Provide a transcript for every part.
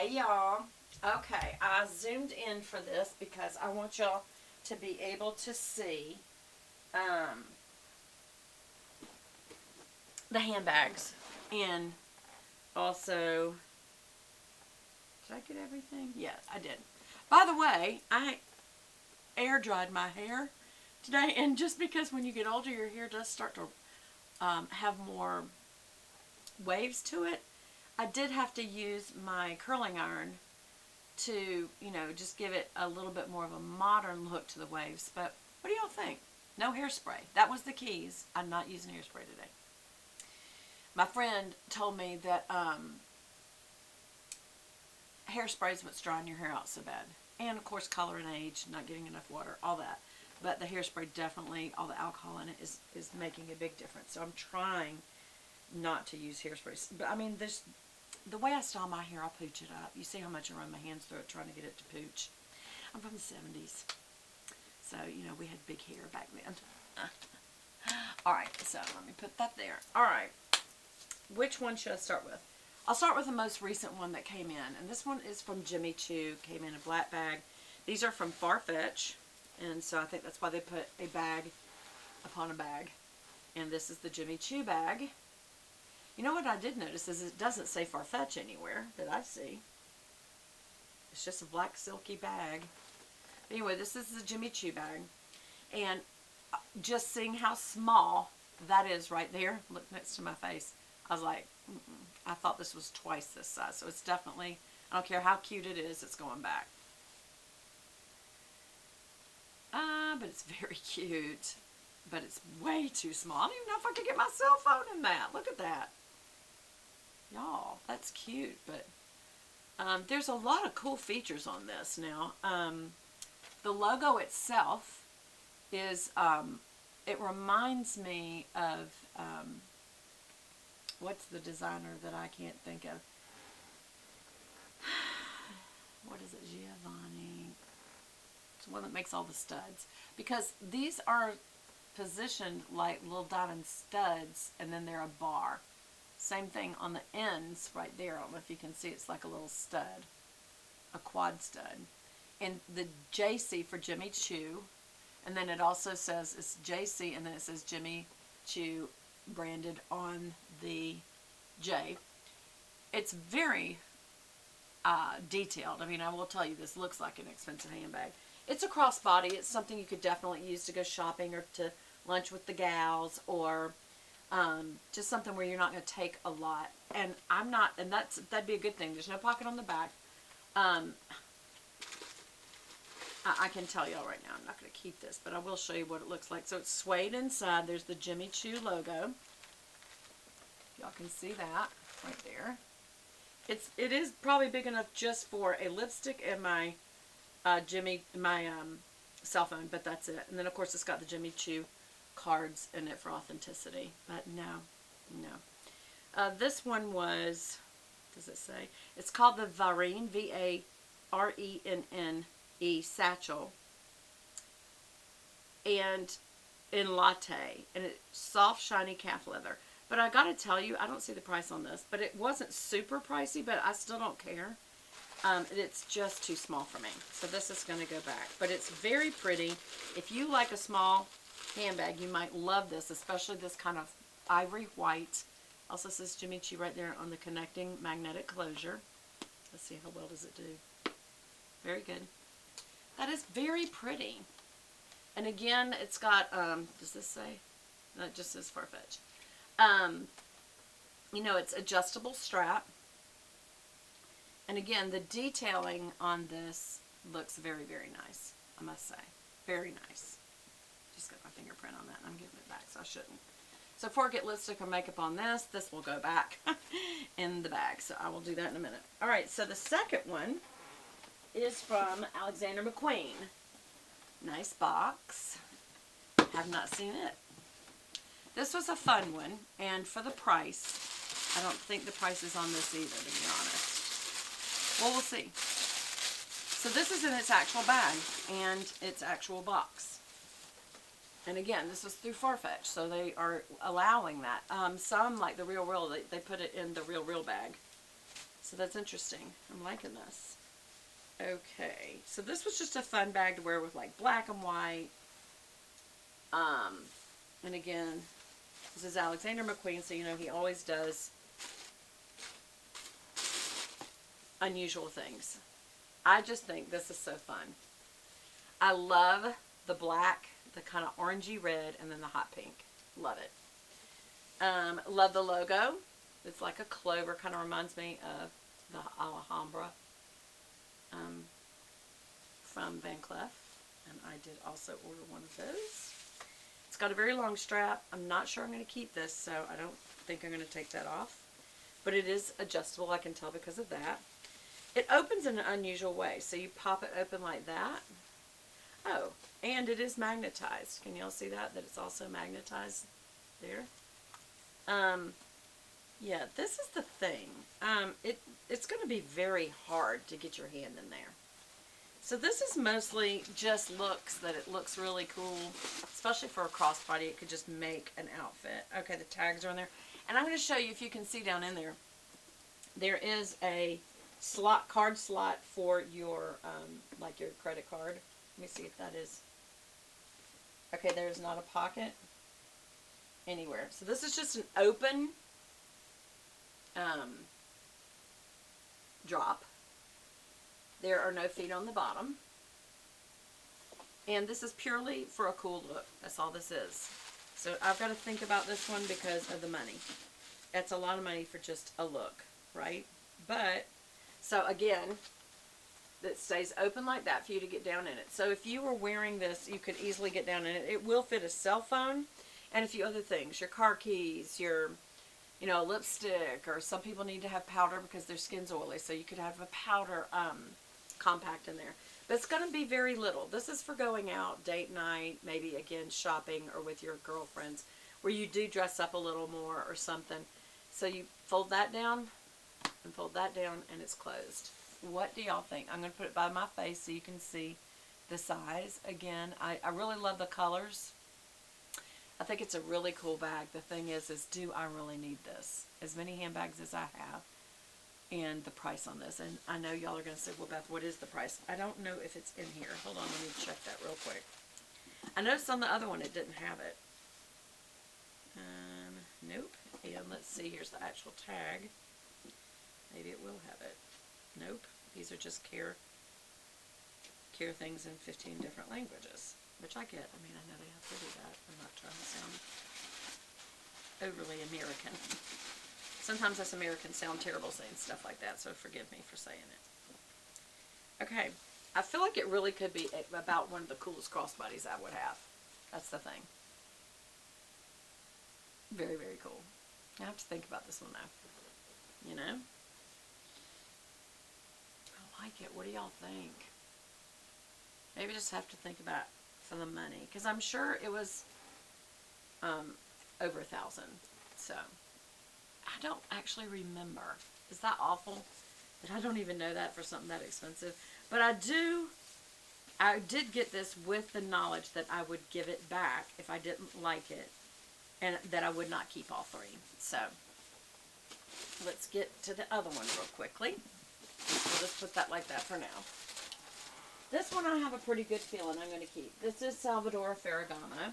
Hey y'all. Okay, I zoomed in for this because I want y'all to be able to see the handbags. And also, did I get everything? Yes, I did. By the way, I air dried my hair today, and just because when you get older your hair does start to have more waves to it, I did have to use my curling iron to, just give it a little bit more of a modern look to the waves. But what do y'all think? No hairspray. That was the keys. I'm not using hairspray today. My friend told me that hairspray is what's drying your hair out so bad. And of course color and age, not getting enough water, all that. But the hairspray definitely, all the alcohol in it is making a big difference. So I'm trying not to use hairspray. But I mean, the way I style my hair, I'll pooch it up. You see how much I run my hands through it trying to get it to pooch. I'm from the 70s. So, we had big hair back then. Alright, so let me put that there. Alright, which one should I start with? I'll start with the most recent one that came in. And this one is from Jimmy Choo. Came in a black bag. These are from Farfetch. And so I think that's why they put a bag upon a bag. And this is the Jimmy Choo bag. You know what I did notice is it doesn't say Farfetch anywhere that I see. It's just a black silky bag. Anyway, this is the Jimmy Choo bag. And just seeing how small that is right there, look next to my face, I was like, I thought this was twice this size. So it's definitely, I don't care how cute it is, it's going back. But it's very cute. But it's way too small. I don't even know if I could get my cell phone in that. Look at that. Y'all, that's cute. But there's a lot of cool features on this now. The logo itself is, it reminds me of, what's the designer that I can't think of? What is it? Giovanni. It's the one that makes all the studs. Because these are positioned like little diamond studs, and then they're a bar. Same thing on the ends right there. I don't know if you can see, it's like a little stud, a quad stud. And the JC for Jimmy Choo, and then it also says it's JC, and then it says Jimmy Choo branded on the J. It's very detailed. I mean, I will tell you, this looks like an expensive handbag. It's a crossbody. It's something you could definitely use to go shopping or to lunch with the gals, or just something where you're not going to take a lot. And I'm not, and that'd be a good thing. There's no pocket on the back. I can tell y'all right now, I'm not going to keep this, but I will show you what it looks like. So it's suede inside. There's the Jimmy Choo logo. Y'all can see that right there. It is probably big enough just for a lipstick and my cell phone, but that's it. And then of course it's got the Jimmy Choo cards in it for authenticity. But no. This one was, does it say? It's called the VARENNE, VARENNE satchel, and in latte, and it's soft shiny calf leather. But I gotta tell you, I don't see the price on this, but it wasn't super pricey, but I still don't care. It's just too small for me, so this is going to go back. But it's very pretty. If you like a small handbag, you might love this, especially this kind of ivory white. Also says Jimmy Choo right there on the connecting magnetic closure. Let's see, how well does it do? Very good. That is very pretty. And again, it's got, does this say? No, it just says Farfetch. It's adjustable strap. And again, the detailing on this looks very, very nice, I must say. Very nice. Just got my fingerprint on that, and I'm giving it back, so I shouldn't. So before I get lipstick or makeup on this will go back in the bag. So I will do that in a minute. All right, so the second one is from Alexander McQueen. Nice box. Have not seen it. This was a fun one, and for the price, I don't think the price is on this either, to be honest. Well, we'll see. So this is in its actual bag and its actual box. And again, this was through Farfetch, so they are allowing that. Some, like the Real, they put it in the Real bag. So that's interesting. I'm liking this. Okay, so this was just a fun bag to wear with like black and white. And again, this is Alexander McQueen, so you know he always does unusual things. I just think this is so fun. I love the black, the kind of orangey red, and then the hot pink. Love it. Love the logo. It's like a clover, kind of reminds me of the Alhambra from Van Cleef. And I did also order one of those. It's got a very long strap. I'm not sure I'm going to keep this, so I don't think I'm going to take that off. But it is adjustable, I can tell because of that. It opens in an unusual way. So you pop it open like that. Oh, and it is magnetized. Can y'all see that? That it's also magnetized there. Yeah, this is the thing. It's going to be very hard to get your hand in there. So this is mostly just looks, that it looks really cool, especially for a crossbody. It could just make an outfit. Okay, the tags are in there. And I'm going to show you, if you can see down in there, there is a slot, card slot for your, like your credit card. Let me see if that is. Okay, there's not a pocket anywhere. So this is just an open drop. There are no feet on the bottom. And this is purely for a cool look. That's all this is. So I've got to think about this one because of the money. That's a lot of money for just a look, right? But, so again, it stays open like that for you to get down in it. So if you were wearing this, you could easily get down in it. It will fit a cell phone and a few other things. Your car keys, your, you know, lipstick, or some people need to have powder because their skin's oily. So you could have a powder compact in there. But it's going to be very little. This is for going out, date night, maybe again shopping or with your girlfriends, where you do dress up a little more or something. So you fold that down and fold that down and it's closed. What do y'all think? I'm going to put it by my face so you can see the size. Again, I really love the colors. I think it's a really cool bag. The thing is do I really need this? As many handbags as I have. And the price on this. And I know y'all are going to say, well, Beth, what is the price? I don't know if it's in here. Hold on, let me check that real quick. I noticed on the other one it didn't have it. Nope. And let's see, here's the actual tag. Maybe it will have it. Nope. These are just care things in 15 different languages, which I get. I mean, I know they have to do that. I'm not trying to sound overly American. Sometimes us Americans sound terrible saying stuff like that, so forgive me for saying it. Okay. I feel like it really could be about one of the coolest crossbodies I would have. That's the thing. Very, very cool. I have to think about this one though. You know? I like it. What do y'all think? Maybe just have to think about for the money. Because I'm sure it was over $1,000. So, I don't actually remember. Is that awful? That I don't even know that for something that expensive. But I did get this with the knowledge that I would give it back if I didn't like it. And that I would not keep all three. So, let's get to the other one real quickly. We'll just put that like that for now. This one I have a pretty good feeling I'm going to keep. This is Salvatore Ferragamo.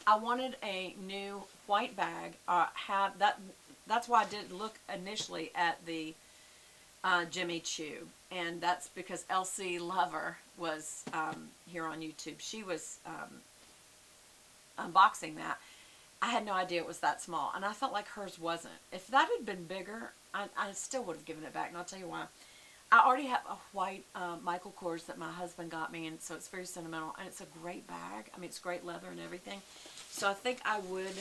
I wanted a new white bag. That's why I did look initially at the Jimmy Choo. And that's because LC Lover was here on YouTube. She was unboxing that. I had no idea it was that small, and I felt like hers wasn't. If that had been bigger, I still would have given it back, and I'll tell you why. I already have a white Michael Kors that my husband got me, and so it's very sentimental, and it's a great bag. I mean, it's great leather and everything. So I think I would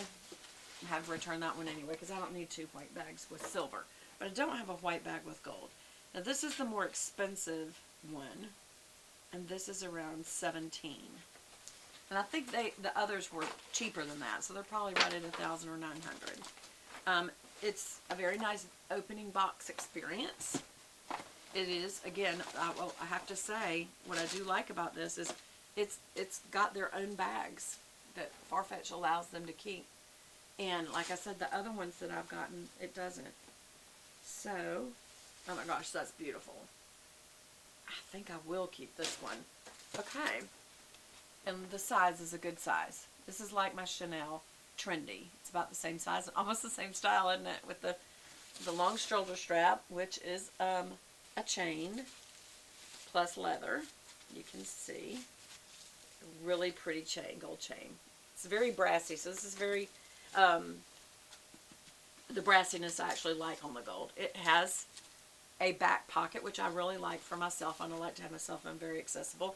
have returned that one anyway, because I don't need two white bags with silver. But I don't have a white bag with gold. Now, this is the more expensive one, and this is around $17. And I think the others were cheaper than that, so they're probably right at $1,000 or $900. It's a very nice opening box experience. It is, again, well, I have to say, what I do like about this is it's got their own bags that Farfetch allows them to keep. And like I said, the other ones that I've gotten, it doesn't. So, Oh my gosh, that's beautiful. I think I will keep this one. Okay. And the size is a good size. This is like my Chanel Trendy. It's about the same size, almost the same style, isn't it? With the long shoulder strap, which is a chain plus leather. You can see. A really pretty chain, gold chain. It's very brassy, so this is very, the brassiness I actually like on the gold. It has a back pocket, which I really like for myself. I don't like to have my cell phone very accessible.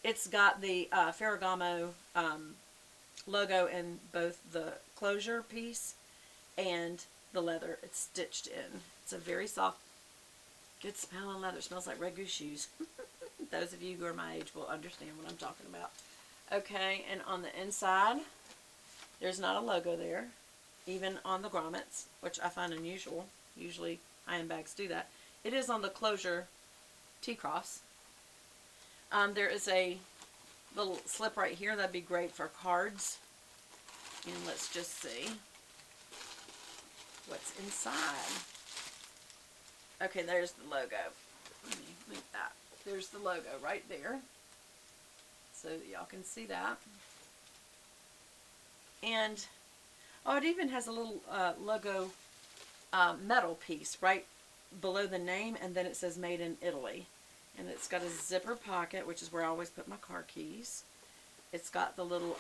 It's got the Ferragamo logo in both the closure piece and the leather. It's stitched in. It's a very soft, good smelling leather. It smells like Red Goose shoes. Those of you who are my age will understand what I'm talking about. Okay, and on the inside, there's not a logo there, even on the grommets, which I find unusual. Usually handbags do that. It is on the closure T-cross. There is a little slip right here. That'd be great for cards. And let's just see what's inside. Okay, there's the logo. Let me move that. There's the logo right there, so that y'all can see that. And, oh, it even has a little logo metal piece right below the name, and then it says Made in Italy. And it's got a zipper pocket, which is where I always put my car keys. It's got the little,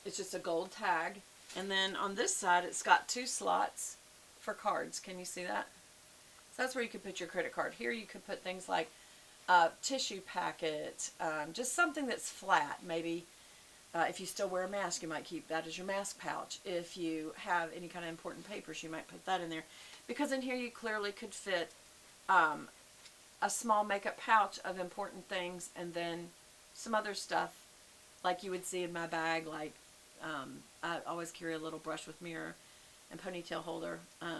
it's just a gold tag. And then on this side, it's got 2 slots for cards. Can you see that? So that's where you could put your credit card. Here you could put things like a tissue packet, just something that's flat. Maybe if you still wear a mask, you might keep that as your mask pouch. If you have any kind of important papers, you might put that in there. Because in here you clearly could fit a small makeup pouch of important things, and then some other stuff like you would see in my bag. Like I always carry a little brush with mirror and ponytail holder.